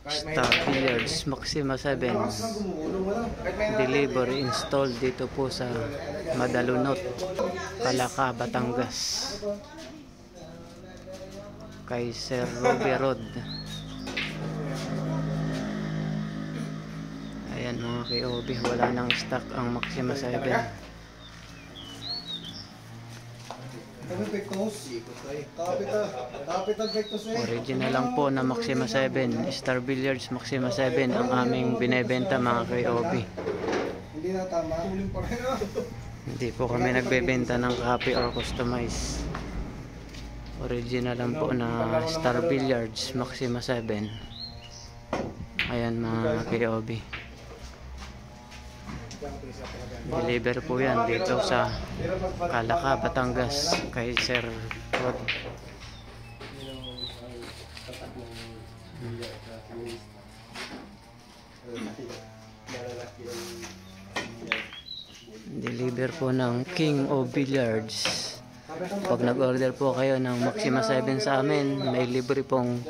Star Billiards Maxima 7 delivery installed dito po sa Madalunot, Calaca, Batangas kay Sir Robbie Rod. Ayan mga KOB, wala nang stock ang Maxima 7. Original lang po na Maxima 7, Star Billiards Maxima 7 ang aming binebenta mga KOB. Hindi po kami nagbebenta ng copy or customize. Original lang po na Star Billiards Maxima 7. Ayan mga KOB. Deliver po yan dito sa Calaca, Batangas kay Sir Rod. Deliver po ng King of Billiards. Pag nag-order po kayo ng Maxima 7 sa amin, may libre pong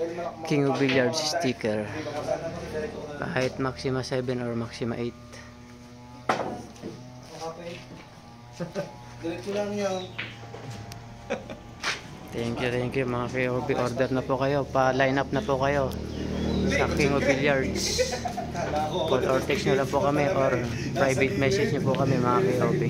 King of Billiards sticker. Kahit Maxima 7 or Maxima 8. Diretso lang yan. Thank you mga KOB. Order na po kayo, pa-line up na po kayo sa King of Billiards. Call or text nyo lang po kami or private message nyo po kami mga KOB.